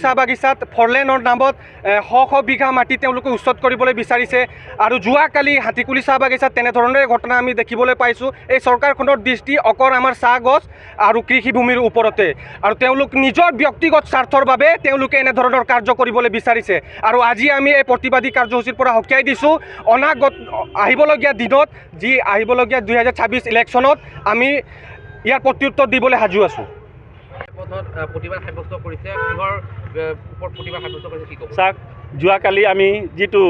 চাহ বাগিচাত ফৰলেনৰ নামত শ বিঘা মাটি তেওঁলোকে উচ্ছেদ কৰিবলৈ বিচাৰিছে আৰু যোৱাকালি হাতীকুলি চাহ বাগিচাত তেনেধৰণৰে ঘটনা আমি দেখিবলৈ পাইছোঁ। এই চৰকাৰখনৰ দৃষ্টি অকল আমাৰ চাহ গছ আৰু কৃষিভূমিৰ ওপৰতে, আৰু তেওঁলোক নিজৰ ব্যক্তিগত স্বাৰ্থৰ বাবে তেওঁলোকে এনেধৰণৰ কাৰ্য কৰিবলৈ বিচাৰিছে। আৰু আজি আমি এই প্ৰতিবাদী কাৰ্যসূচীৰ পৰা সকীয়াই দিছোঁ। অনাগত আহিবলগীয়া দিনত যি আহিবলগীয়া 2026 ইলেকশ্যনত আমি ইয়াৰ প্ৰত্যুত্তৰ দিবলৈ সাজু আছোঁ। প্ৰতিবাদ সাব্যস্ত কৰিছে, কিহৰ ওপৰত প্ৰতিবাদ সাব্যস্ত কৰিছে কি ক'ব? চাওক, যোৱাকালি আমি যিটো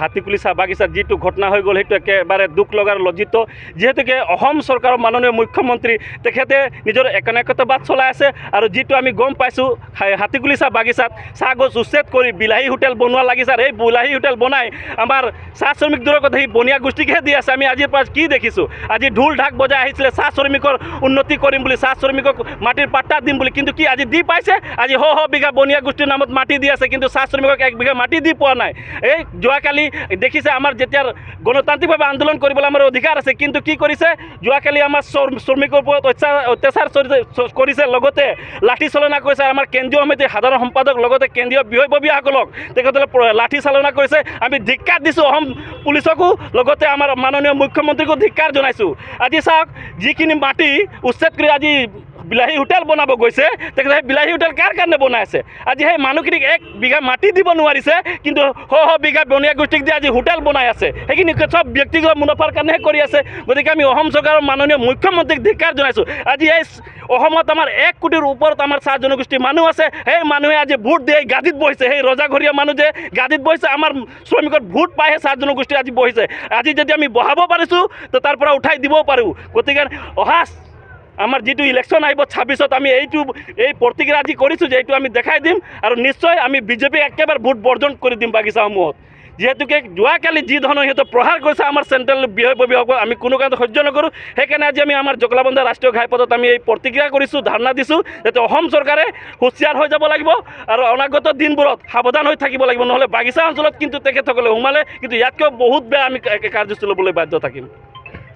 হাতীকুলি চাহ বাগিচাত যিটো ঘটনা হৈ গ'ল সেইটো একেবাৰে দুখ লগাৰ লজ্জিত। যিহেতুকে অসম চৰকাৰৰ মাননীয় মুখ্যমন্ত্ৰী তেখেতে নিজৰ একনায়কত্ববাদ চলাই আছে, আৰু যিটো আমি গম পাইছোঁ হাতীকুলি চাহ বাগিচাত চাহ গছ উচ্ছেদ কৰি বিলাহী হোটেল বনোৱা লাগিছে, আৰু এই বিলাহী হোটেল বনাই আমাৰ চাহ শ্ৰমিক দূৰৰ কথা সেই বনিয়া গোষ্ঠীকহে দি আছে। আমি আজিৰ পৰা কি দেখিছোঁ, আজি ঢোল ঢাক বজাই আহিছিলে চাহ শ্ৰমিকৰ উন্নতি কৰিম বুলি, চাহ শ্ৰমিকক মাটিৰ পাট্টা দিম বুলি, কিন্তু কি আজি দি পাইছে? আজি শ বিঘা বনিয়া গোষ্ঠীৰ নামত মাটি দি আছে, কিন্তু চাহ শ্ৰমিকক 1 বিঘা মাটি দি পোৱা নাই। এই যোৱাকালি দেখিছে আমাৰ যেতিয়া গণতান্ত্ৰিকভাৱে আন্দোলন কৰিবলৈ আমাৰ অধিকাৰ আছে, কিন্তু কি কৰিছে যোৱাকালি আমাৰ শ্ৰমিকৰ ওপৰত অত্যাচাৰ কৰিছে, লগতে লাঠি চালনা কৰিছে। আমাৰ কেন্দ্ৰীয় সমিতিৰ সাধাৰণ সম্পাদক লগতে কেন্দ্ৰীয় বিষয়ববীয়াসকলক তেখেতসকলে লাঠি চালনা কৰিছে। আমি ধিক্কাৰ দিছোঁ অসম পুলিচকো, লগতে আমাৰ মাননীয় মুখ্যমন্ত্ৰীকো ধিক্কাৰ জনাইছোঁ। আজি চাওক, যিখিনি মাটি উচ্ছেদ কৰি আজি বিলাহী হোটেল বনাব গৈছে, তেখেতে সেই বিলাহী হোটেল কাৰ কাৰণে বনাই আছে? আজি সেই মানুহখিনিক 1 বিঘা মাটি দিব নোৱাৰিছে, কিন্তু শ বিঘা বনিয়া গোষ্ঠীক দি আজি হোটেল বনাই আছে। সেইখিনি চব ব্যক্তিগত মুনাফাৰ কাৰণেহে কৰি আছে। গতিকে আমি অসম চৰকাৰৰ মাননীয় মুখ্যমন্ত্ৰীক ধিক্কাৰ জনাইছোঁ। আজি এই অসমত আমাৰ 1 কোটিৰ ওপৰত আমাৰ চাহ জনগোষ্ঠীৰ মানুহ আছে। সেই মানুহে আজি ভোট দিয়ে গাদীত বহিছে, সেই ৰজাঘৰীয়া মানুহ যে গাদীত বহিছে, আমাৰ শ্ৰমিকৰ ভোট পাইহে চাহ জনগোষ্ঠী আজি বহিছে। আজি যদি আমি বহাব পাৰিছোঁ তো তাৰ পৰা উঠাই দিবও পাৰোঁ। গতিকে আমাৰ যিটো ইলেকশ্যন আহিব 26ত আমি এই প্ৰতিক্ৰিয়া আজি কৰিছোঁ যে এইটো আমি দেখাই দিম, আৰু নিশ্চয় আমি বিজেপিক একেবাৰে ভোট বৰ্জন কৰি দিম বাগিচাসমূহত। যিহেতুকে যোৱাকালি যি ধৰণৰ সিহঁতে প্ৰহাৰ কৰিছে আমাৰ চেণ্ট্ৰেল বিষয়ববীয়াসকল, আমি কোনো কাৰণত সহ্য নকৰোঁ। সেইকাৰণে আজি আমি আমাৰ জকলাবন্ধা ৰাষ্ট্ৰীয় ঘাইপথত আমি এই প্ৰতিক্ৰিয়া কৰিছোঁ, ধাৰণা দিছোঁ, যাতে অসম চৰকাৰে হুঁচিয়াৰ হৈ যাব লাগিব আৰু অনাগত দিনবোৰত সাৱধান হৈ থাকিব লাগিব। নহ'লে বাগিচা অঞ্চলত কিন্তু তেখেতসকলে সোমালে কিন্তু ইয়াতকৈ বহুত বেয়া আমি কাৰ্যসূচী ল'বলৈ বাধ্য থাকিম।